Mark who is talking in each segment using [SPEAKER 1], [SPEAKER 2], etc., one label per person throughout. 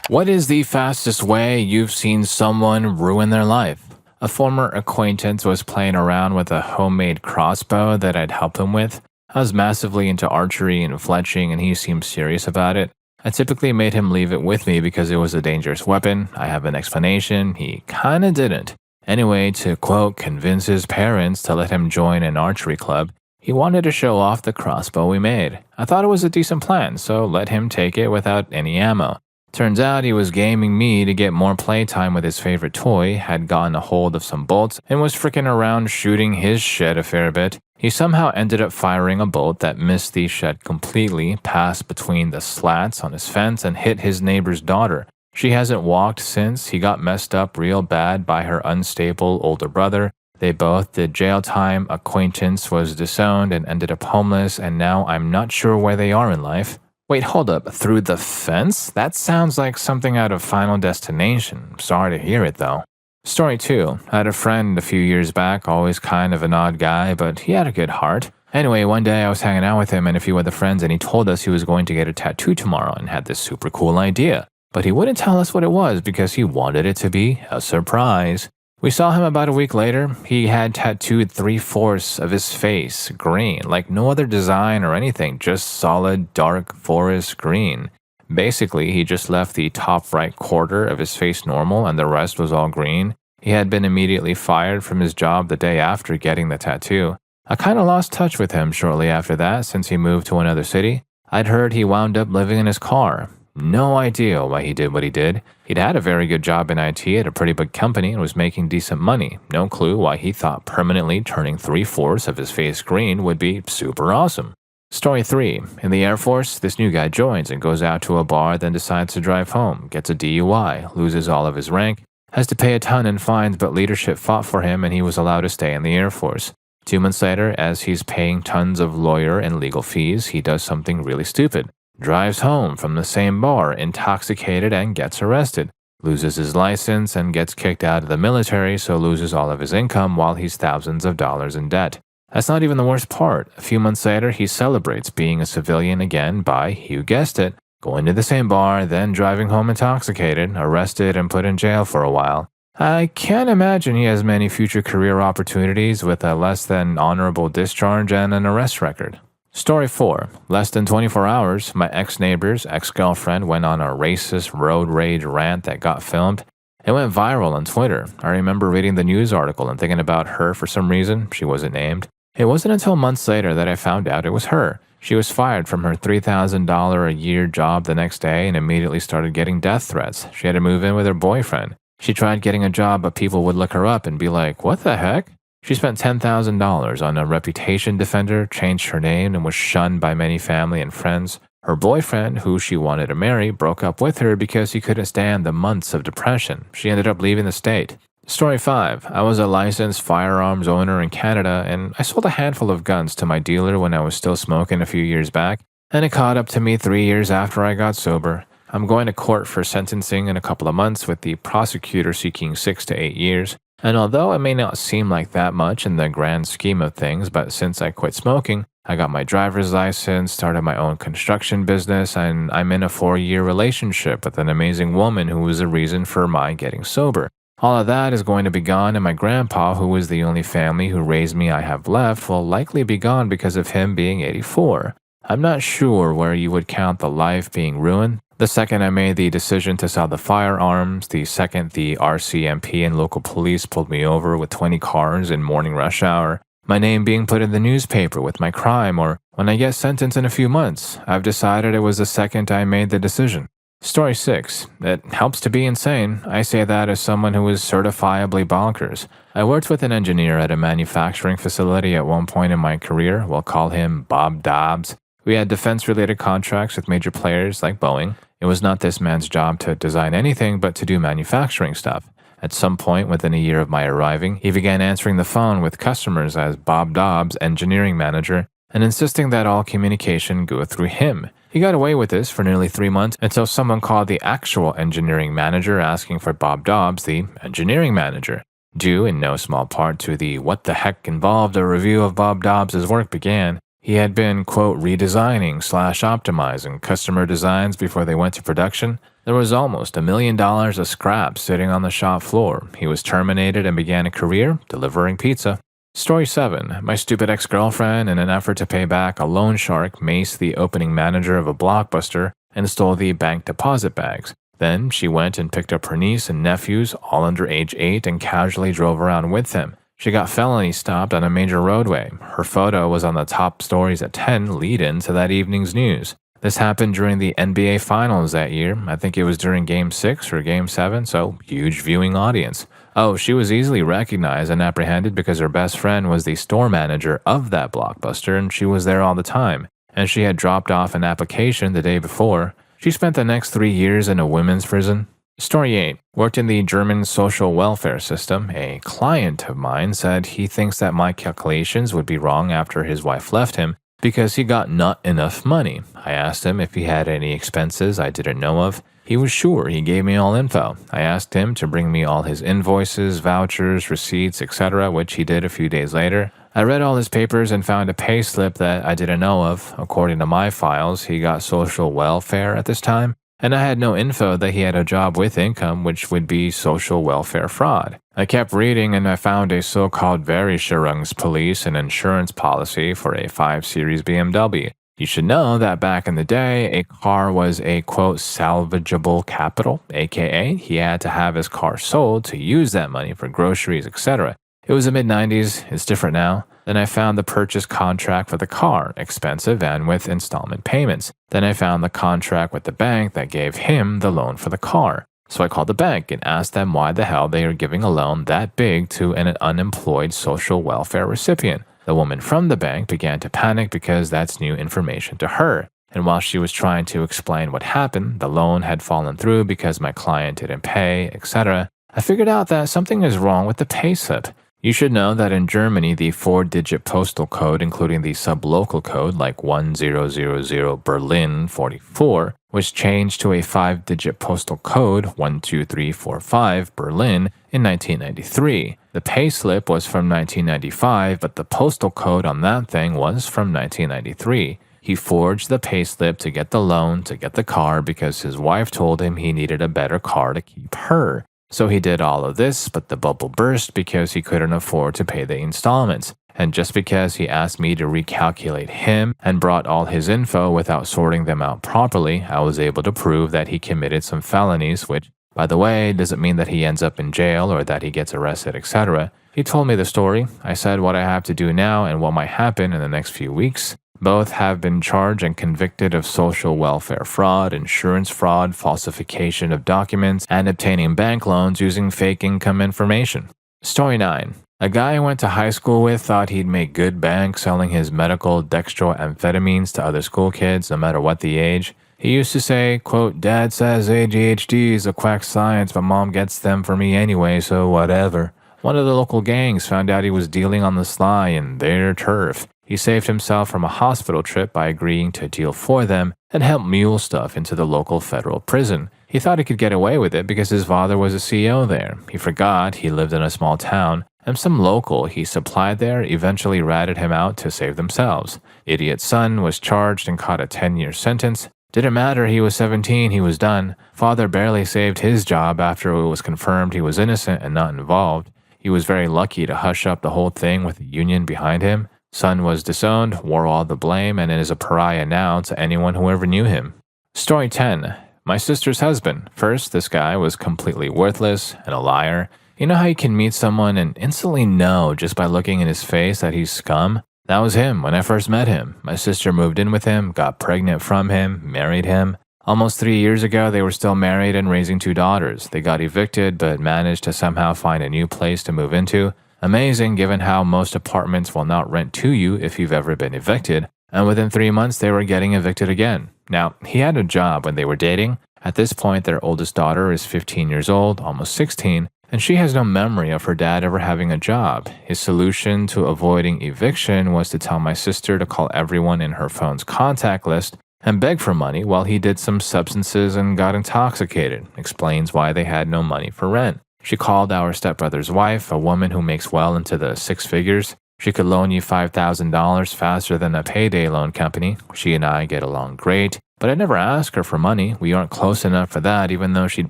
[SPEAKER 1] What is the fastest way you've seen someone ruin their life? A former acquaintance was playing around with a homemade crossbow that I'd helped him with. I was massively into archery and fletching, and he seemed serious about it. I typically made him leave it with me because it was a dangerous weapon. I have an explanation. He kinda didn't. Anyway, to quote, convince his parents to let him join an archery club, he wanted to show off the crossbow we made. I thought it was a decent plan, so let him take it without any ammo. Turns out he was gaming me to get more playtime with his favorite toy, had gotten a hold of some bolts, and was fricking around shooting his shed a fair bit. He somehow ended up firing a bolt that missed the shed completely, passed between the slats on his fence, and hit his neighbor's daughter. She hasn't walked since. He got messed up real bad by her unstable older brother. They both did jail time, acquaintance was disowned and ended up homeless, and now I'm not sure where they are in life. Wait, hold up. Through the fence? That sounds like something out of Final Destination. Sorry to hear it, though. Story 2. I had a friend a few years back, always kind of an odd guy, but he had a good heart. Anyway, one day I was hanging out with him and a few other friends, and he told us he was going to get a tattoo tomorrow and had this super cool idea. But he wouldn't tell us what it was because he wanted it to be a surprise. We saw him about a week later. He had tattooed 3/4 of his face green, like no other design or anything, just solid dark forest green. Basically, he just left the top right quarter of his face normal and the rest was all green. He had been immediately fired from his job the day after getting the tattoo. I kind of lost touch with him shortly after that since he moved to another city. I'd heard he wound up living in his car. No idea why he did what he did. He'd had a very good job in IT at a pretty big company and was making decent money. No clue why he thought permanently turning 3/4 of his face green would be super awesome. Story 3. In the Air Force, this new guy joins and goes out to a bar, then decides to drive home, gets a DUI, loses all of his rank, has to pay a ton in fines, but leadership fought for him and he was allowed to stay in the Air Force. 2 months later, as he's paying tons of lawyer and legal fees, he does something really stupid. Drives home from the same bar, intoxicated, and gets arrested. Loses his license and gets kicked out of the military, so loses all of his income while he's thousands of dollars in debt. That's not even the worst part. A few months later, he celebrates being a civilian again by, you guessed it, going to the same bar, then driving home intoxicated, arrested, and put in jail for a while. I can't imagine he has many future career opportunities with a less than honorable discharge and an arrest record. Story 4. Less than 24 hours, my ex-neighbor's ex-girlfriend went on a racist road rage rant that got filmed. It went viral on Twitter. I remember reading the news article and thinking about her for some reason. She wasn't named. It wasn't until months later that I found out it was her. She was fired from her $3,000 a year job the next day and immediately started getting death threats. She had to move in with her boyfriend. She tried getting a job, but people would look her up and be like, what the heck? She spent $10,000 on a reputation defender, changed her name, and was shunned by many family and friends. Her boyfriend, who she wanted to marry, broke up with her because he couldn't stand the months of depression. She ended up leaving the state. Story 5. I was a licensed firearms owner in Canada, and I sold a handful of guns to my dealer when I was still smoking a few years back, and it caught up to me 3 years after I got sober. I'm going to court for sentencing in a couple of months with the prosecutor seeking 6 to 8 years. And although it may not seem like that much in the grand scheme of things, but since I quit smoking, I got my driver's license, started my own construction business, and I'm in a 4-year relationship with an amazing woman who was the reason for my getting sober. All of that is going to be gone, and my grandpa, who was the only family who raised me I have left, will likely be gone because of him being 84. I'm not sure where you would count the life being ruined. The second I made the decision to sell the firearms, the second the RCMP and local police pulled me over with 20 cars in morning rush hour, my name being put in the newspaper with my crime, or when I get sentenced in a few months, I've decided it was the second I made the decision. Story 6. It helps to be insane. I say that as someone who is certifiably bonkers. I worked with an engineer at a manufacturing facility at one point in my career. We'll call him Bob Dobbs. We had defense-related contracts with major players like Boeing. It was not this man's job to design anything but to do manufacturing stuff. At some point within a year of my arriving, he began answering the phone with customers as Bob Dobbs, engineering manager, and insisting that all communication go through him. He got away with this for nearly 3 months until someone called the actual engineering manager asking for Bob Dobbs, the engineering manager. Due in no small part to the what the heck involved, a review of Bob Dobbs' work began. He had been, quote, redesigning slash optimizing customer designs before they went to production. There was almost $1 million of scrap sitting on the shop floor. He was terminated and began a career delivering pizza. Story 7. My stupid ex-girlfriend, in an effort to pay back a loan shark, maced the opening manager of a Blockbuster and stole the bank deposit bags. Then she went and picked up her niece and nephews, all under age 8, and casually drove around with them. She got felony stopped on a major roadway. Her photo was on the top stories at 10 lead-in to that evening's news. This happened during the NBA Finals that year. I think it was during Game 6 or Game 7, so huge viewing audience. Oh, she was easily recognized and apprehended because her best friend was the store manager of that Blockbuster and she was there all the time. And she had dropped off an application the day before. She spent the next 3 years in a women's prison. Story 8. Worked in the German social welfare system. A client of mine said he thinks that my calculations would be wrong after his wife left him because he got not enough money. I asked him if he had any expenses I didn't know of. He was sure. He gave me all info. I asked him to bring me all his invoices, vouchers, receipts, etc., which he did a few days later. I read all his papers and found a pay slip that I didn't know of. According to my files, he got social welfare at this time, and I had no info that he had a job with income, which would be social welfare fraud. I kept reading and I found a so-called Versicherungspolice and insurance policy for a 5 Series BMW. You should know that back in the day, a car was a, quote, salvageable capital, aka he had to have his car sold to use that money for groceries, etc. It was the mid-90s, it's different now. Then I found the purchase contract for the car, expensive and with installment payments. Then I found the contract with the bank that gave him the loan for the car. So I called the bank and asked them why the hell they are giving a loan that big to an unemployed social welfare recipient. The woman from the bank began to panic because that's new information to her. And while she was trying to explain what happened, the loan had fallen through because my client didn't pay, etc. I figured out that something is wrong with the payslip. You should know that in Germany, the 4-digit postal code, including the sublocal code like 1000 Berlin 44, was changed to a 5-digit postal code 12345 Berlin in 1993. The payslip was from 1995, but the postal code on that thing was from 1993. He forged the payslip to get the loan to get the car because his wife told him he needed a better car to keep her. So he did all of this, but the bubble burst because he couldn't afford to pay the installments. And just because he asked me to recalculate him and brought all his info without sorting them out properly, I was able to prove that he committed some felonies, which, by the way, doesn't mean that he ends up in jail or that he gets arrested, etc. He told me the story. I said what I have to do now and what might happen in the next few weeks. Both have been charged and convicted of social welfare fraud, insurance fraud, falsification of documents, and obtaining bank loans using fake income information. Story 9. A guy I went to high school with thought he'd make good bank selling his medical dextroamphetamines to other school kids, no matter what the age. He used to say, quote, Dad says ADHD is a quack science, but Mom gets them for me anyway, so whatever. One of the local gangs found out he was dealing on the sly in their turf. He saved himself from a hospital trip by agreeing to deal for them and help mule stuff into the local federal prison. He thought he could get away with it because his father was a CEO there. He forgot he lived in a small town, and some local he supplied there eventually ratted him out to save themselves. Idiot's son was charged and caught a 10-year sentence. Didn't matter, he was 17, he was done. Father barely saved his job after it was confirmed he was innocent and not involved. He was very lucky to hush up the whole thing with a union behind him. Son was disowned, wore all the blame, and is a pariah now to anyone who ever knew him. Story 10. My sister's husband. First, this guy was completely worthless and a liar. You know how you can meet someone and instantly know just by looking in his face that he's scum? That was him when I first met him. My sister moved in with him, got pregnant from him, married him. Almost 3 years ago, they were still married and raising 2 daughters. They got evicted, but managed to somehow find a new place to move into. Amazing given how most apartments will not rent to you if you've ever been evicted. And within 3 months, they were getting evicted again. Now, he had a job when they were dating. At this point, their oldest daughter is 15 years old, almost 16, and she has no memory of her dad ever having a job. His solution to avoiding eviction was to tell my sister to call everyone in her phone's contact list and beg for money while he did some substances and got intoxicated. Explains why they had no money for rent. She called our stepbrother's wife, a woman who makes well into the 6 figures. She could loan you $5,000 faster than a payday loan company. She and I get along great, but I never ask her for money. We aren't close enough for that, even though she'd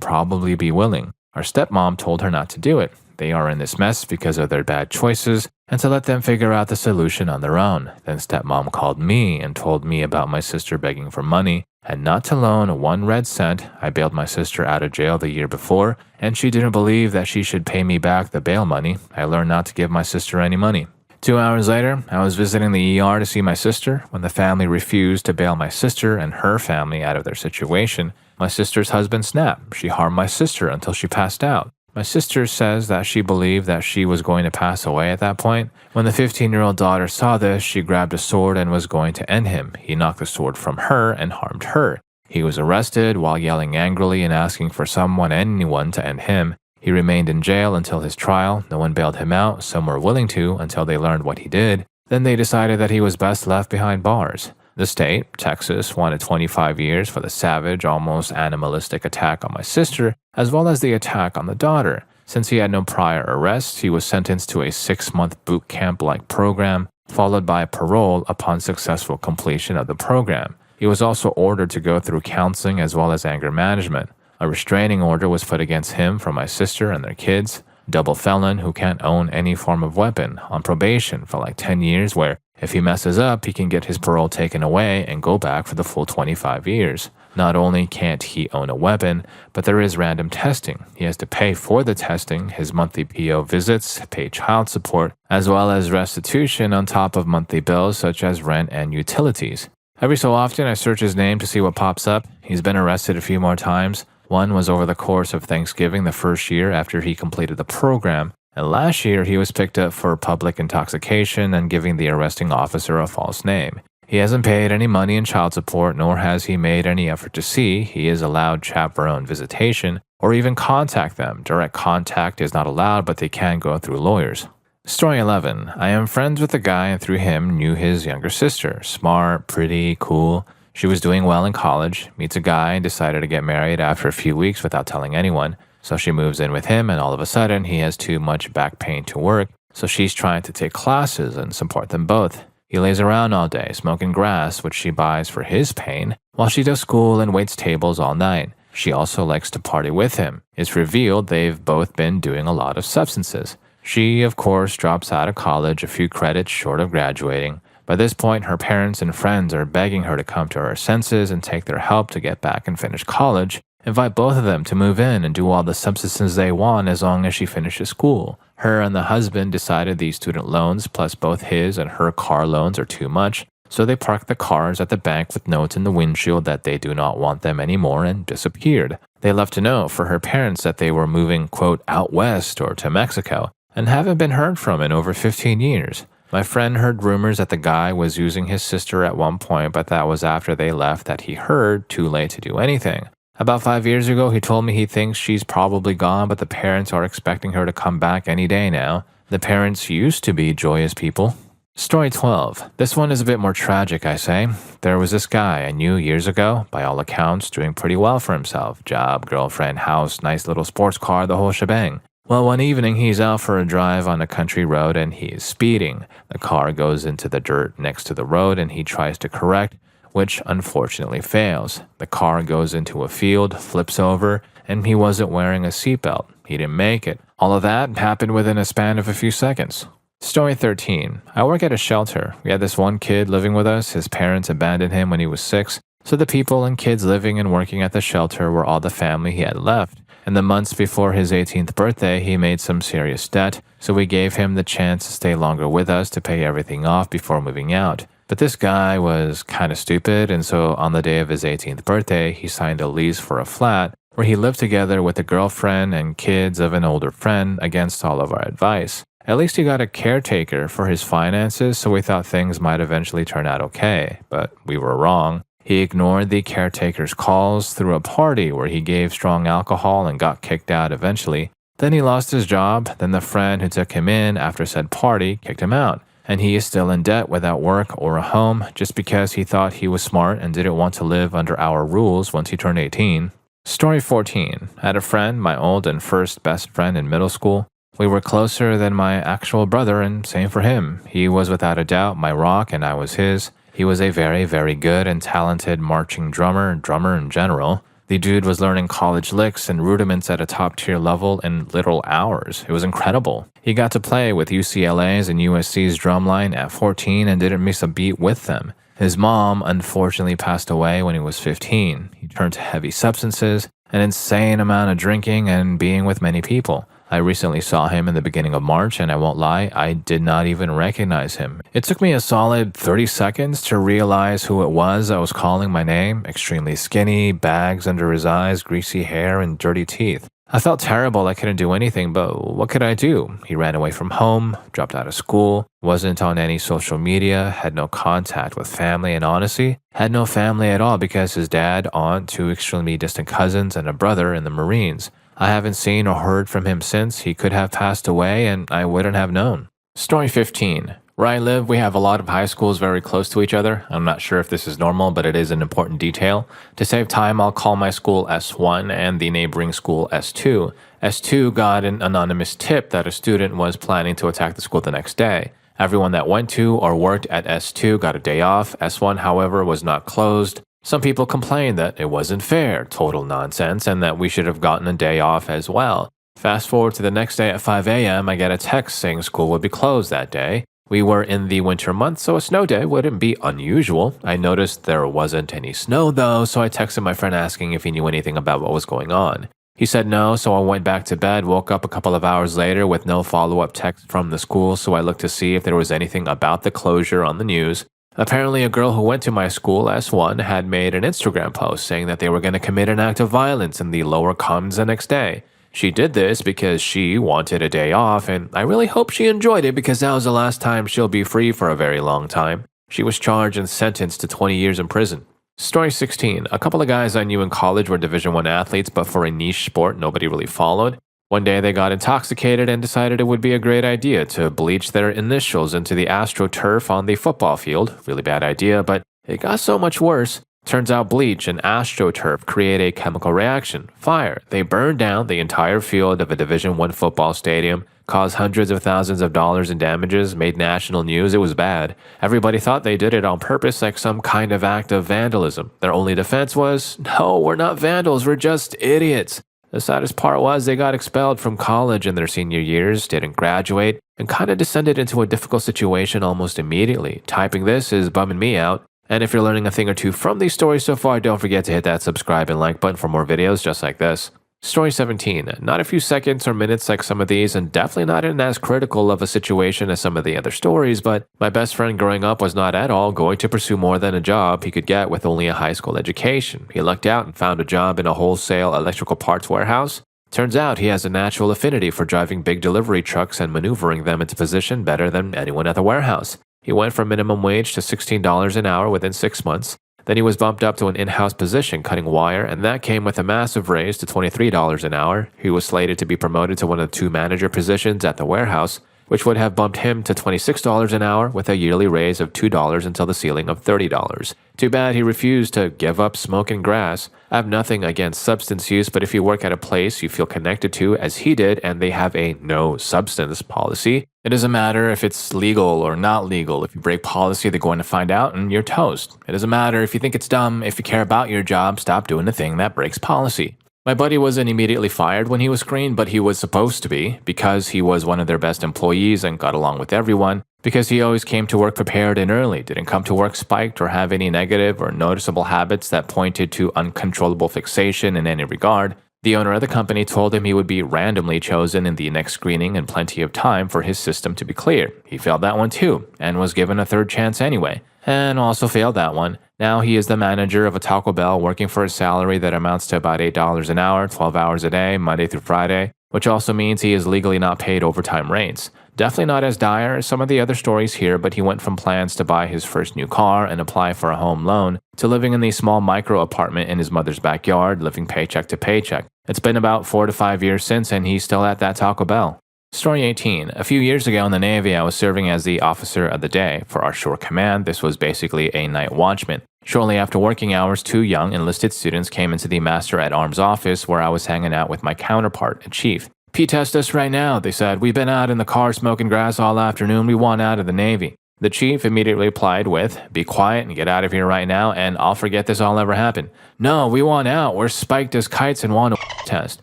[SPEAKER 1] probably be willing. Our stepmom told her not to do it. They are in this mess because of their bad choices, and to let them figure out the solution on their own. Then stepmom called me and told me about my sister begging for money and not to loan 1 red cent. I bailed my sister out of jail the year before, and she didn't believe that she should pay me back the bail money. I learned not to give my sister any money. 2 hours later, I was visiting the ER to see my sister. When the family refused to bail my sister and her family out of their situation, my sister's husband snapped. She harmed my sister until she passed out. My sister says that she believed that she was going to pass away at that point. When the 15-year-old daughter saw this, she grabbed a sword and was going to end him. He knocked the sword from her and harmed her. He was arrested while yelling angrily and asking for anyone to end him. He remained in jail until his trial. No one bailed him out. Some were willing to until they learned what he did. Then they decided that he was best left behind bars. The state, Texas, wanted 25 years for the savage, almost animalistic attack on my sister, as well as the attack on the daughter. Since he had no prior arrests, he was sentenced to a 6-month boot camp-like program, followed by parole upon successful completion of the program. He was also ordered to go through counseling as well as anger management. A restraining order was put against him from my sister and their kids. Double felon who can't own any form of weapon, on probation for like 10 years, where if he messes up, he can get his parole taken away and go back for the full 25 years. Not only can't he own a weapon, but there is random testing. He has to pay for the testing, his monthly PO visits, pay child support, as well as restitution on top of monthly bills such as rent and utilities. Every so often, I search his name to see what pops up. He's been arrested a few more times. One was over the course of Thanksgiving the first year after he completed the program, and last year he was picked up for public intoxication and giving the arresting officer a false name. He hasn't paid any money in child support, nor has he made any effort to see. He is allowed chaperone visitation or even contact them. Direct contact is not allowed, but they can go through lawyers. Story 11. I am friends with a guy and through him knew his younger sister. Smart, pretty, cool. She was doing well in college, meets a guy and decided to get married after a few weeks without telling anyone. So she moves in with him and all of a sudden he has too much back pain to work. So she's trying to take classes and support them both. He lays around all day, smoking grass, which she buys for his pain, while she does school and waits tables all night. She also likes to party with him. It's revealed they've both been doing a lot of substances. She, of course, drops out of college a few credits short of graduating. By this point, her parents and friends are begging her to come to her senses and take their help to get back and finish college, invite both of them to move in and do all the substances they want as long as she finishes school. Her and the husband decided these student loans plus both his and her car loans are too much, so they parked the cars at the bank with notes in the windshield that they do not want them anymore and disappeared. They left a note for her parents that they were moving, quote, out west or to Mexico, and haven't been heard from in over 15 years. My friend heard rumors that the guy was using his sister at one point, but that was after they left that he heard, too late to do anything. About 5 years ago, he told me he thinks she's probably gone, but the parents are expecting her to come back any day now. The parents used to be joyous people. Story 12. This one is a bit more tragic, I say. There was this guy I knew years ago, by all accounts, doing pretty well for himself. Job, girlfriend, house, nice little sports car, the whole shebang. Well, one evening he's out for a drive on a country road and he is speeding. The car goes into the dirt next to the road and he tries to correct, which unfortunately fails. The car goes into a field, flips over, and he wasn't wearing a seatbelt. He didn't make it. All of that happened within a span of a few seconds. Story 13. I work at a shelter. We had this one kid living with us. His parents abandoned him when he was 6, so the people and kids living and working at the shelter were all the family he had left. In the months before his 18th birthday, he made some serious debt, so we gave him the chance to stay longer with us to pay everything off before moving out. But this guy was kind of stupid, and so on the day of his 18th birthday, he signed a lease for a flat where he lived together with a girlfriend and kids of an older friend against all of our advice. At least he got a caretaker for his finances, so we thought things might eventually turn out okay, but we were wrong. He ignored the caretaker's calls, threw a party where he gave strong alcohol and got kicked out eventually. Then he lost his job, then the friend who took him in after said party kicked him out. And he is still in debt without work or a home just because he thought he was smart and didn't want to live under our rules once he turned 18. Story 14. I had a friend, my old and first best friend in middle school. We were closer than my actual brother, and same for him. He was without a doubt my rock, and I was his. He was a very, very good and talented marching drummer in general. The dude was learning college licks and rudiments at a top tier level in literal hours. It was incredible. He got to play with UCLA's and USC's drumline at 14 and didn't miss a beat with them. His mom unfortunately passed away when he was 15. He turned to heavy substances, an insane amount of drinking, and being with many people. I recently saw him in the beginning of March, and I won't lie, I did not even recognize him. It took me a solid 30 seconds to realize who it was that was calling my name. Extremely skinny, bags under his eyes, greasy hair, and dirty teeth. I felt terrible. I couldn't do anything, but what could I do? He ran away from home, dropped out of school, wasn't on any social media, had no contact with family, and honestly, had no family at all because his dad, aunt, two extremely distant cousins, and a brother in the Marines. I haven't seen or heard from him since. He could have passed away and I wouldn't have known. Story 15. Where I live, we have a lot of high schools very close to each other. I'm not sure if this is normal, but it is an important detail. To save time, I'll call my school S1 and the neighboring school S2. S2 got an anonymous tip that a student was planning to attack the school the next day. Everyone that went to or worked at S2 got a day off. S1, however, was not closed. Some people complained that it wasn't fair, total nonsense, and that we should have gotten a day off as well. Fast forward to the next day at 5 a.m., I get a text saying school would be closed that day. We were in the winter months, so a snow day wouldn't be unusual. I noticed there wasn't any snow though, so I texted my friend asking if he knew anything about what was going on. He said no, so I went back to bed, woke up a couple of hours later with no follow-up text from the school, so I looked to see if there was anything about the closure on the news. Apparently, a girl who went to my school, S1, had made an Instagram post saying that they were going to commit an act of violence in the lower commons the next day. She did this because she wanted a day off, and I really hope she enjoyed it because that was the last time she'll be free for a very long time. She was charged and sentenced to 20 years in prison. Story 16. A couple of guys I knew in college were Division I athletes, but for a niche sport nobody really followed. One day they got intoxicated and decided it would be a great idea to bleach their initials into the AstroTurf on the football field. Really bad idea, but it got so much worse. Turns out bleach and AstroTurf create a chemical reaction, fire. They burned down the entire field of a Division I football stadium, caused hundreds of thousands of dollars in damages, made national news. It was bad. Everybody thought they did it on purpose, like some kind of act of vandalism. Their only defense was, no, we're not vandals, we're just idiots. The saddest part was they got expelled from college in their senior years, didn't graduate, and kind of descended into a difficult situation almost immediately. Typing this is bumming me out. And if you're learning a thing or two from these stories so far, don't forget to hit that subscribe and like button for more videos just like this. Story 17. Not a few seconds or minutes like some of these, and definitely not in as critical of a situation as some of the other stories, but my best friend growing up was not at all going to pursue more than a job he could get with only a high school education. He lucked out and found a job in a wholesale electrical parts warehouse. Turns out he has a natural affinity for driving big delivery trucks and maneuvering them into position better than anyone at the warehouse. He went from minimum wage to $16 an hour within 6 months. Then he was bumped up to an in-house position cutting wire, and that came with a massive raise to $23 an hour. He was slated to be promoted to one of the 2 manager positions at the warehouse, which would have bumped him to $26 an hour with a yearly raise of $2 until the ceiling of $30. Too bad he refused to give up smoking grass. I have nothing against substance use, but if you work at a place you feel connected to, as he did, and they have a no substance policy, it doesn't matter if it's legal or not legal. If you break policy, they're going to find out and you're toast. It doesn't matter if you think it's dumb. If you care about your job, stop doing the thing that breaks policy. My buddy wasn't immediately fired when he was screened, but he was supposed to be, because he was one of their best employees and got along with everyone, because he always came to work prepared and early, didn't come to work spiked or have any negative or noticeable habits that pointed to uncontrollable fixation in any regard. The owner of the company told him he would be randomly chosen in the next screening and plenty of time for his system to be clear. He failed that one too, and was given a third chance anyway, and also failed that one. Now he is the manager of a Taco Bell working for a salary that amounts to about $8 an hour, 12 hours a day, Monday through Friday, which also means he is legally not paid overtime rates. Definitely not as dire as some of the other stories here, but he went from plans to buy his first new car and apply for a home loan to living in the small micro apartment in his mother's backyard, living paycheck to paycheck. It's been about 4 to 5 years since, and he's still at that Taco Bell. Story 18. A few years ago in the Navy, I was serving as the officer of the day. For our shore command, this was basically a night watchman. Shortly after working hours, 2 young enlisted students came into the Master at Arms office where I was hanging out with my counterpart, a chief. P-test us right now, they said. We've been out in the car smoking grass all afternoon. We want out of the Navy. The chief immediately replied with, be quiet and get out of here right now, and I'll forget this all ever happened. No, we want out. We're spiked as kites and want to test.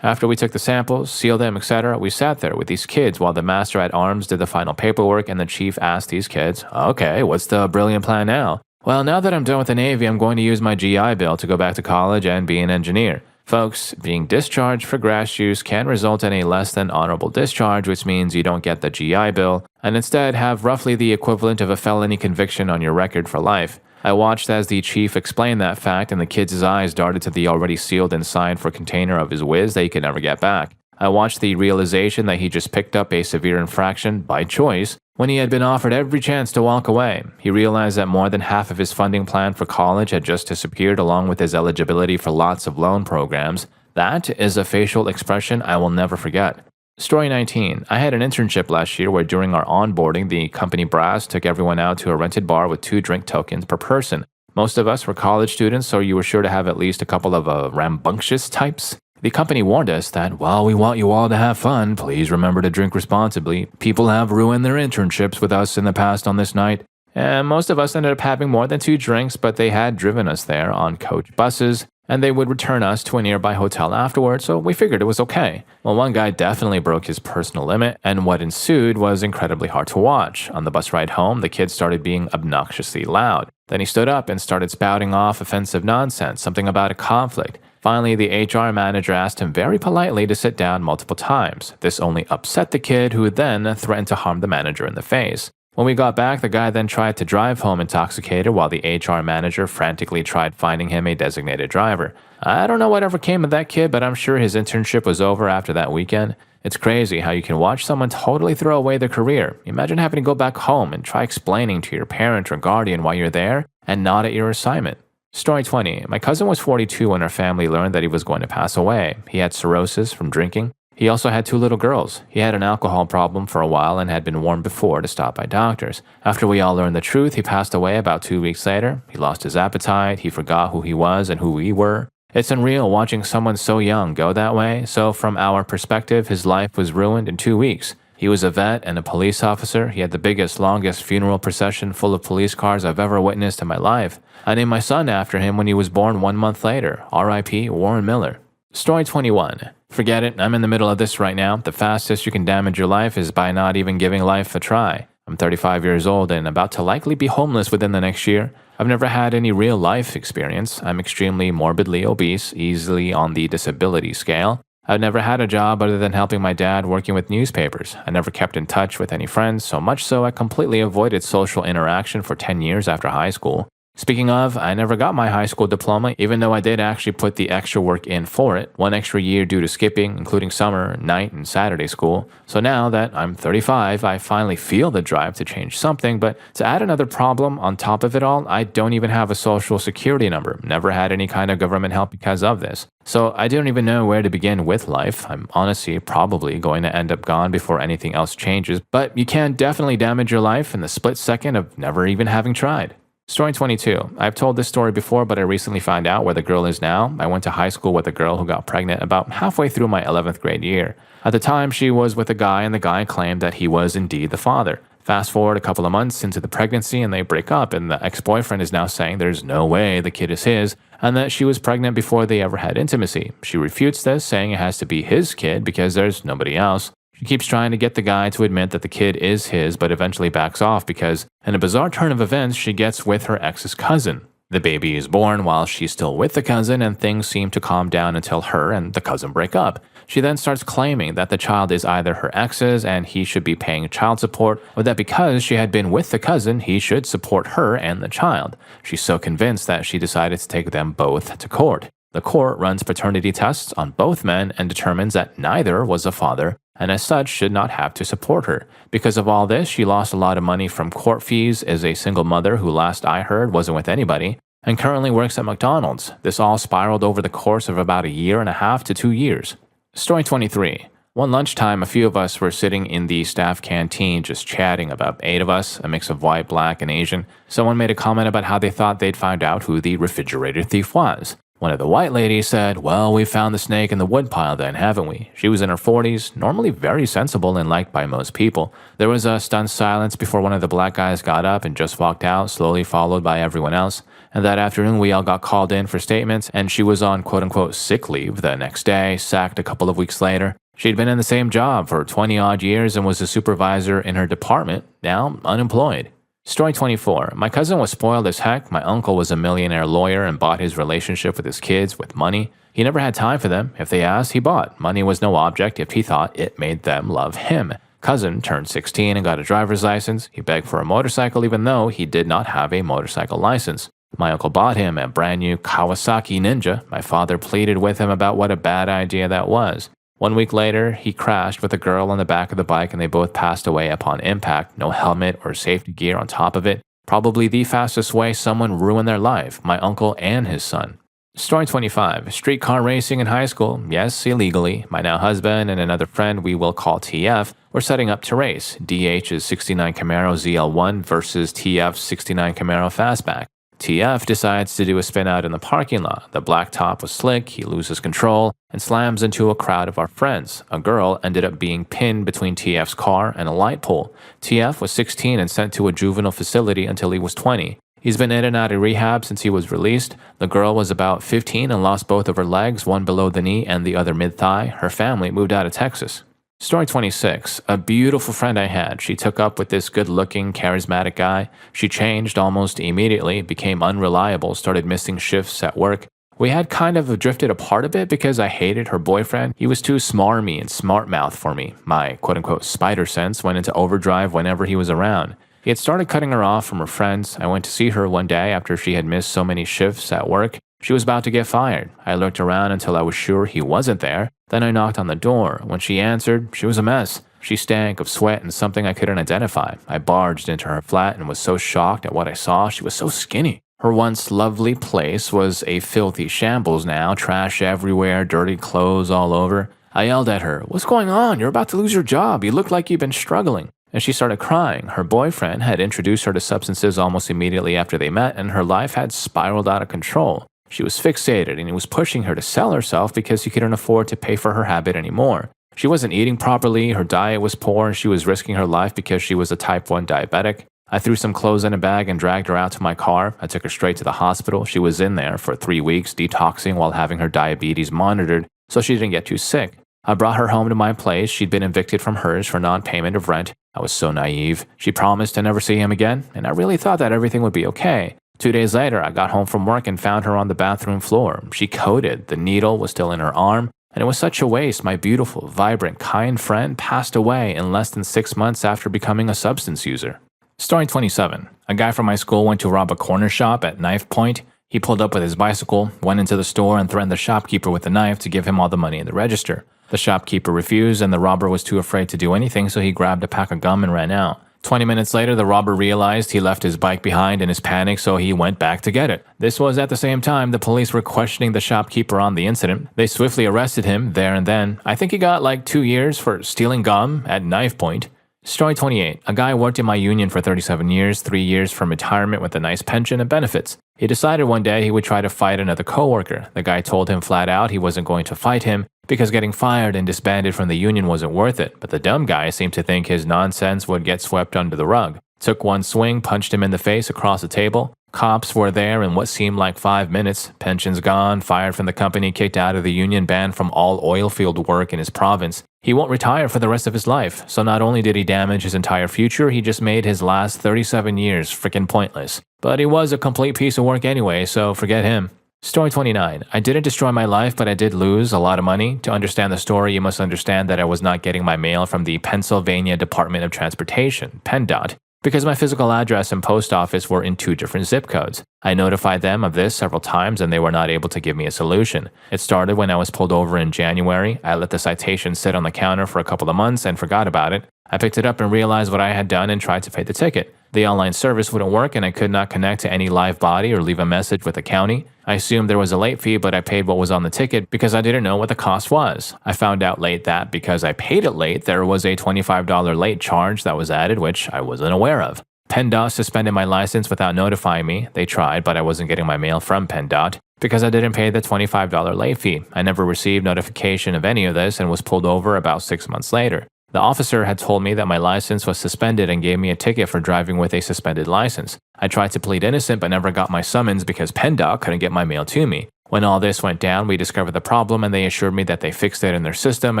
[SPEAKER 1] After we took the samples, sealed them, etc., we sat there with these kids while the master at arms did the final paperwork, and the chief asked these kids, okay, what's the brilliant plan now? Well, now that I'm done with the Navy, I'm going to use my GI Bill to go back to college and be an engineer. Folks, being discharged for grass use can result in a less than honorable discharge, which means you don't get the GI Bill, and instead have roughly the equivalent of a felony conviction on your record for life. I watched as the chief explained that fact, and the kid's eyes darted to the already sealed and signed for container of his whiz that he could never get back. I watched the realization that he just picked up a severe infraction by choice when he had been offered every chance to walk away. He realized that more than half of his funding plan for college had just disappeared along with his eligibility for lots of loan programs. That is a facial expression I will never forget. Story 19. I had an internship last year where during our onboarding, the company brass took everyone out to a rented bar with 2 drink tokens per person. Most of us were college students, so you were sure to have at least a couple of rambunctious types. The company warned us that, while we want you all to have fun, please remember to drink responsibly. People have ruined their internships with us in the past on this night. And most of us ended up having more than 2 drinks, but they had driven us there on coach buses, and they would return us to a nearby hotel afterwards, so we figured it was okay. Well, one guy definitely broke his personal limit, and what ensued was incredibly hard to watch. On the bus ride home, the kid started being obnoxiously loud. Then he stood up and started spouting off offensive nonsense, something about a conflict. Finally, the HR manager asked him very politely to sit down multiple times. This only upset the kid, who then threatened to harm the manager in the face. When we got back, the guy then tried to drive home intoxicated while the HR manager frantically tried finding him a designated driver. I don't know whatever came of that kid, but I'm sure his internship was over after that weekend. It's crazy how you can watch someone totally throw away their career. Imagine having to go back home and try explaining to your parent or guardian why you're there and not at your assignment. Story 20. My cousin was 42 when our family learned that he was going to pass away. He had cirrhosis from drinking. He also had 2 little girls. He had an alcohol problem for a while and had been warned before to stop by doctors. After we all learned the truth, he passed away about 2 weeks later. He lost his appetite, he forgot who he was and who we were. It's unreal watching someone so young go that way, so from our perspective, his life was ruined in 2 weeks. He was a vet and a police officer. He had the biggest, longest funeral procession full of police cars I've ever witnessed in my life. I named my son after him when he was born 1 month later. R.I.P. Warren Miller. Story 21. Forget it, I'm in the middle of this right now. The fastest you can damage your life is by not even giving life a try. I'm 35 years old and about to likely be homeless within the next year. I've never had any real life experience. I'm extremely morbidly obese, easily on the disability scale. I've never had a job other than helping my dad working with newspapers. I never kept in touch with any friends, so much so I completely avoided social interaction for 10 years after high school. Speaking of, I never got my high school diploma, even though I did actually put the extra work in for it, 1 extra year due to skipping, including summer, night, and Saturday school. So now that I'm 35, I finally feel the drive to change something, but to add another problem on top of it all, I don't even have a social security number, never had any kind of government help because of this. So I don't even know where to begin with life. I'm honestly probably going to end up gone before anything else changes, but you can definitely damage your life in the split second of never even having tried. Story 22. I've told this story before, but I recently found out where the girl is now. I went to high school with a girl who got pregnant about halfway through my 11th grade year. At the time, she was with a guy, and the guy claimed that he was indeed the father. Fast forward a couple of months into the pregnancy, and they break up, and the ex-boyfriend is now saying there's no way the kid is his, and that she was pregnant before they ever had intimacy. She refutes this, saying it has to be his kid because there's nobody else. She keeps trying to get the guy to admit that the kid is his, but eventually backs off because, in a bizarre turn of events, she gets with her ex's cousin. The baby is born while she's still with the cousin, and things seem to calm down until her and the cousin break up. She then starts claiming that the child is either her ex's and he should be paying child support, or that because she had been with the cousin, he should support her and the child. She's so convinced that she decided to take them both to court. The court runs paternity tests on both men and determines that neither was a father, and as such should not have to support her. Because of all this, she lost a lot of money from court fees as a single mother who last I heard wasn't with anybody, and currently works at McDonald's. This all spiraled over the course of about 1.5 to 2 years. Story 23. One lunchtime, a few of us were sitting in the staff canteen just chatting, about 8 of us, a mix of white, black, and Asian. Someone made a comment about how they thought they'd find out who the refrigerator thief was. One of the white ladies said, "Well, we found the snake in the woodpile then, haven't we?" She was in her 40s, normally very sensible and liked by most people. There was a stunned silence before one of the black guys got up and just walked out, slowly followed by everyone else. And that afternoon, we all got called in for statements, and she was on quote-unquote sick leave the next day, sacked a couple of weeks later. She'd been in the same job for 20-odd years and was a supervisor in her department, now unemployed. Story 24. My cousin was spoiled as heck. My uncle was a millionaire lawyer and bought his relationship with his kids with money. He never had time for them. If they asked, he bought. Money was no object if he thought it made them love him. Cousin turned 16 and got a driver's license. He begged for a motorcycle even though he did not have a motorcycle license. My uncle bought him a brand new Kawasaki Ninja. My father pleaded with him about what a bad idea that was. 1 week later, he crashed with a girl on the back of the bike and they both passed away upon impact. No helmet or safety gear on top of it. Probably the fastest way someone ruined their life, my uncle and his son. Story 25. Streetcar racing in high school. Yes, illegally. My now husband and another friend we will call TF were setting up to race. DH's 69 Camaro ZL1 versus TF's 69 Camaro Fastback. TF decides to do a spin out in the parking lot. The black top was slick, he loses control, and slams into a crowd of our friends. A girl ended up being pinned between TF's car and a light pole. TF was 16 and sent to a juvenile facility until he was 20. He's been in and out of rehab since he was released. The girl was about 15 and lost both of her legs, one below the knee and the other mid-thigh. Her family moved out of Texas. Story 26. A beautiful friend I had. She took up with this good-looking, charismatic guy. She changed almost immediately, became unreliable, started missing shifts at work. We had kind of drifted apart a bit because I hated her boyfriend. He was too smarmy and smart-mouthed for me. My quote-unquote spider sense went into overdrive whenever he was around. He had started cutting her off from her friends. I went to see her one day after she had missed so many shifts at work. She was about to get fired. I looked around until I was sure he wasn't there. Then I knocked on the door. When she answered, she was a mess. She stank of sweat and something I couldn't identify. I barged into her flat and was so shocked at what I saw. She was so skinny. Her once lovely place was a filthy shambles now, trash everywhere, dirty clothes all over. I yelled at her, "What's going on? You're about to lose your job. You look like you've been struggling." And she started crying. Her boyfriend had introduced her to substances almost immediately after they met, and her life had spiraled out of control. She was fixated, and he was pushing her to sell herself because he couldn't afford to pay for her habit anymore. She wasn't eating properly, her diet was poor, and she was risking her life because she was a type 1 diabetic. I threw some clothes in a bag and dragged her out to my car. I took her straight to the hospital. She was in there for 3 weeks, detoxing while having her diabetes monitored so she didn't get too sick. I brought her home to my place. She'd been evicted from hers for non-payment of rent. I was so naive. She promised to never see him again, and I really thought that everything would be okay. 2 days later, I got home from work and found her on the bathroom floor. She coded. The needle was still in her arm, and it was such a waste. My beautiful, vibrant, kind friend passed away in less than 6 months after becoming a substance user. Story 27. A guy from my school went to rob a corner shop at knife point. He pulled up with his bicycle, went into the store, and threatened the shopkeeper with a knife to give him all the money in the register. The shopkeeper refused, and the robber was too afraid to do anything, so he grabbed a pack of gum and ran out. 20 minutes later, the robber realized he left his bike behind in his panic, so he went back to get it. This was at the same time the police were questioning the shopkeeper on the incident. They swiftly arrested him there and then. I think he got like 2 years for stealing gum at knife point. Story 28. A guy worked in my union for 37 years, 3 years from retirement with a nice pension and benefits. He decided one day he would try to fight another coworker. The guy told him flat out he wasn't going to fight him because getting fired and disbanded from the union wasn't worth it, but the dumb guy seemed to think his nonsense would get swept under the rug. Took one swing, punched him in the face across the table. Cops were there in what seemed like 5 minutes. Pension's gone, fired from the company, kicked out of the union, banned from all oil field work in his province. He won't retire for the rest of his life, so not only did he damage his entire future, he just made his last 37 years frickin' pointless. But he was a complete piece of work anyway, so forget him. Story 29. I didn't destroy my life, but I did lose a lot of money. To understand the story, you must understand that I was not getting my mail from the Pennsylvania Department of Transportation, PennDOT, because my physical address and post office were in 2 different zip codes. I notified them of this several times and they were not able to give me a solution. It started when I was pulled over in January. I let the citation sit on the counter for a couple of months and forgot about it. I picked it up and realized what I had done and tried to pay the ticket. The online service wouldn't work and I could not connect to any live body or leave a message with the county. I assumed there was a late fee, but I paid what was on the ticket because I didn't know what the cost was. I found out late that because I paid it late, there was a $25 late charge that was added, which I wasn't aware of. PennDOT suspended my license without notifying me. They tried, but I wasn't getting my mail from PennDOT. because I didn't pay the $25 late fee. I never received notification of any of this and was pulled over about 6 months later. The officer had told me that my license was suspended and gave me a ticket for driving with a suspended license. I tried to plead innocent but never got my summons because PennDOT couldn't get my mail to me. When all this went down, we discovered the problem and they assured me that they fixed it in their system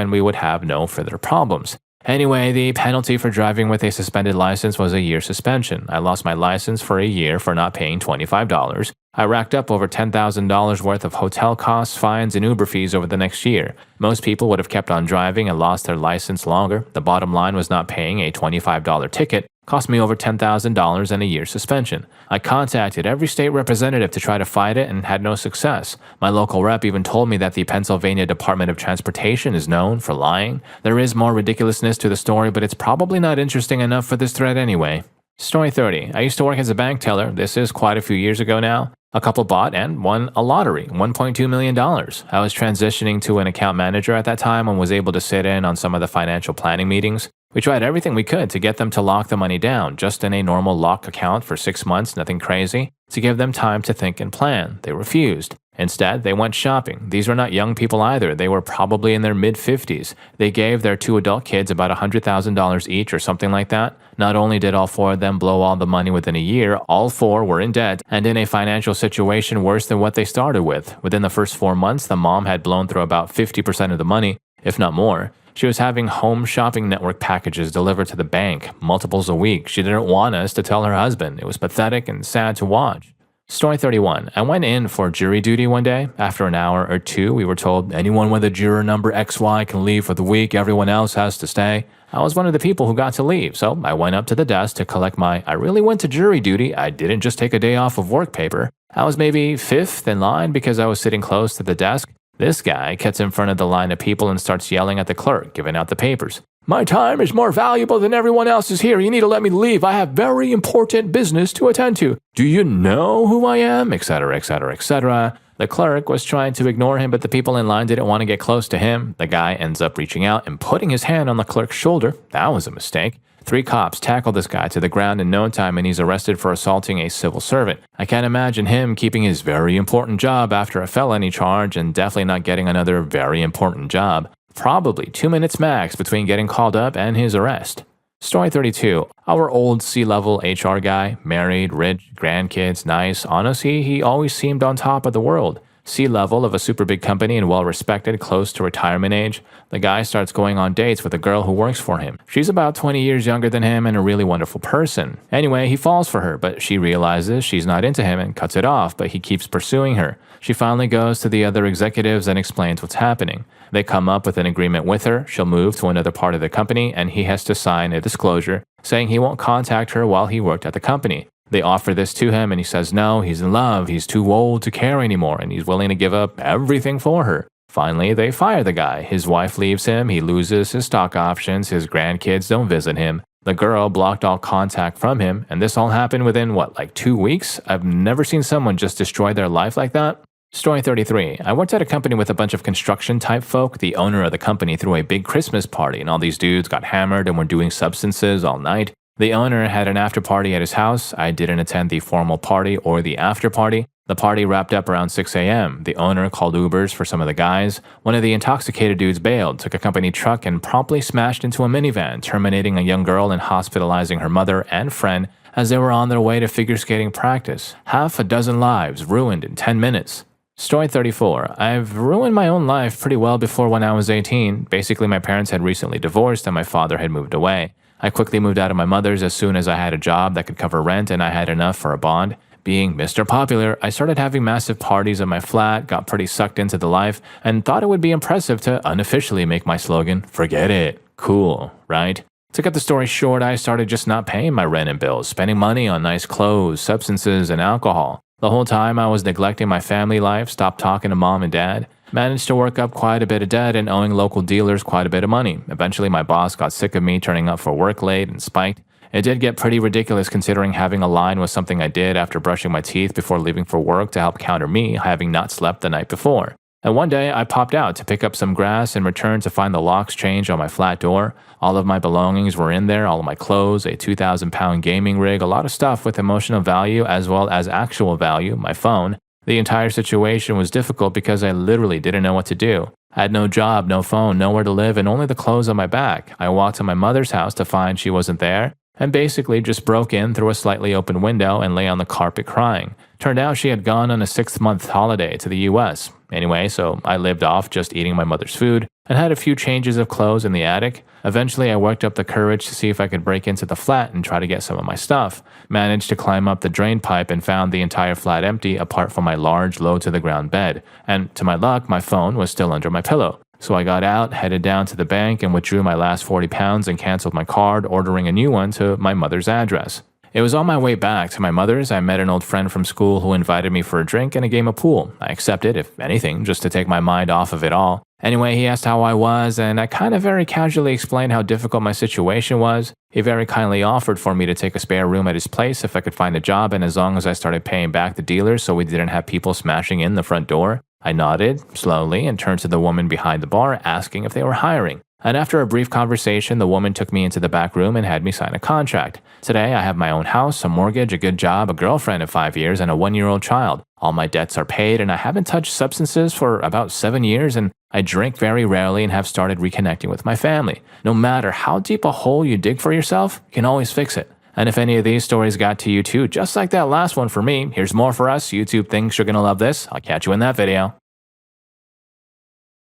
[SPEAKER 1] and we would have no further problems. Anyway, the penalty for driving with a suspended license was a year suspension. I lost my license for a year for not paying $25. I racked up over $10,000 worth of hotel costs, fines, and Uber fees over the next year. Most people would have kept on driving and lost their license longer. The bottom line was not paying a $25 ticket cost me over $10,000 and a year suspension. I contacted every state representative to try to fight it and had no success. My local rep even told me that the Pennsylvania Department of Transportation is known for lying. There is more ridiculousness to the story, but it's probably not interesting enough for this thread anyway. Story 30. I used to work as a bank teller. This is quite a few years ago now. A couple bought and won a lottery, $1.2 million. I was transitioning to an account manager at that time and was able to sit in on some of the financial planning meetings. We tried everything we could to get them to lock the money down, just in a normal locked account for 6 months, nothing crazy, to give them time to think and plan. They refused. Instead, they went shopping. These were not young people either. They were probably in their mid-50s. They gave their 2 adult kids about $100,000 each or something like that. Not only did all 4 of them blow all the money within a year, all 4 were in debt and in a financial situation worse than what they started with. Within the first 4 months, the mom had blown through about 50% of the money, if not more. She was having home shopping network packages delivered to the bank, multiples a week. She didn't want us to tell her husband. It was pathetic and sad to watch. Story 31. I went in for jury duty one day. After an hour or two, we were told anyone with a juror number XY can leave for the week. Everyone else has to stay. I was one of the people who got to leave, so I went up to the desk to collect my I really went to jury duty. I didn't just take a day off of work paper. I was maybe 5th in line because I was sitting close to the desk. This guy gets in front of the line of people and starts yelling at the clerk, giving out the papers. My time is more valuable than everyone else's here. You need to let me leave. I have very important business to attend to. Do you know who I am? Etc., etc., etc. The clerk was trying to ignore him, but the people in line didn't want to get close to him. The guy ends up reaching out and putting his hand on the clerk's shoulder. That was a mistake. 3 cops tackle this guy to the ground in no time and he's arrested for assaulting a civil servant. I can't imagine him keeping his very important job after a felony charge and definitely not getting another very important job. Probably 2 minutes max between getting called up and his arrest. Story 32. Our old C-level HR guy, married, rich, grandkids, nice. Honestly, he always seemed on top of the world. C-level of a super big company and well-respected, close to retirement age. The guy starts going on dates with a girl who works for him. She's about 20 years younger than him and a really wonderful person. Anyway, he falls for her, but she realizes she's not into him and cuts it off, but he keeps pursuing her. She finally goes to the other executives and explains what's happening. They come up with an agreement with her. She'll move to another part of the company and he has to sign a disclosure saying he won't contact her while he worked at the company. They offer this to him and he says no, he's in love, he's too old to care anymore, and he's willing to give up everything for her. Finally, they fire the guy. His wife leaves him, he loses his stock options, his grandkids don't visit him. The girl blocked all contact from him, and this all happened within, 2 weeks? I've never seen someone just destroy their life like that. Story 33. I worked at a company with a bunch of construction-type folk. The owner of the company threw a big Christmas party, and all these dudes got hammered and were doing substances all night. The owner had an after-party at his house. I didn't attend the formal party or the after-party. The party wrapped up around 6 a.m. The owner called Ubers for some of the guys. One of the intoxicated dudes bailed, took a company truck, and promptly smashed into a minivan, terminating a young girl and hospitalizing her mother and friend as they were on their way to figure skating practice. Half a dozen lives ruined in 10 minutes. Story 34. I've ruined my own life pretty well before when I was 18. Basically, my parents had recently divorced and my father had moved away. I quickly moved out of my mother's as soon as I had a job that could cover rent and I had enough for a bond. Being Mr. Popular, I started having massive parties in my flat, got pretty sucked into the life, and thought it would be impressive to unofficially make my slogan, forget it. Cool, right? To cut the story short, I started just not paying my rent and bills, spending money on nice clothes, substances, and alcohol. The whole time I was neglecting my family life, stopped talking to mom and dad. Managed to work up quite a bit of debt and owing local dealers quite a bit of money. Eventually, my boss got sick of me turning up for work late and spiked. It did get pretty ridiculous considering having a line was something I did after brushing my teeth before leaving for work to help counter me having not slept the night before. And one day, I popped out to pick up some grass and returned to find the locks changed on my flat door. All of my belongings were in there, all of my clothes, a 2,000-pound gaming rig, a lot of stuff with emotional value as well as actual value, my phone. The entire situation was difficult because I literally didn't know what to do. I had no job, no phone, nowhere to live, and only the clothes on my back. I walked to my mother's house to find she wasn't there, and basically just broke in through a slightly open window and lay on the carpet crying. Turned out she had gone on a 6-month holiday to the US. Anyway, so I lived off just eating my mother's food and had a few changes of clothes in the attic. Eventually, I worked up the courage to see if I could break into the flat and try to get some of my stuff. Managed to climb up the drain pipe and found the entire flat empty apart from my large, low-to-the-ground bed. And to my luck, my phone was still under my pillow. So I got out, headed down to the bank, and withdrew my last 40 pounds and canceled my card, ordering a new one to my mother's address. It was on my way back to my mother's. I met an old friend from school who invited me for a drink and a game of pool. I accepted, if anything, just to take my mind off of it all. Anyway, he asked how I was, and I kind of very casually explained how difficult my situation was. He very kindly offered for me to take a spare room at his place if I could find a job, and as long as I started paying back the dealers so we didn't have people smashing in the front door. I nodded, slowly, and turned to the woman behind the bar, asking if they were hiring. And after a brief conversation, the woman took me into the back room and had me sign a contract. Today, I have my own house, a mortgage, a good job, a girlfriend of 5 years, and a 1-year-old child. All my debts are paid, and I haven't touched substances for about 7 years, and I drink very rarely and have started reconnecting with my family. No matter how deep a hole you dig for yourself, you can always fix it. And if any of these stories got to you too, just like that last one for me, here's more for us. YouTube thinks you're gonna love this. I'll catch you in that video.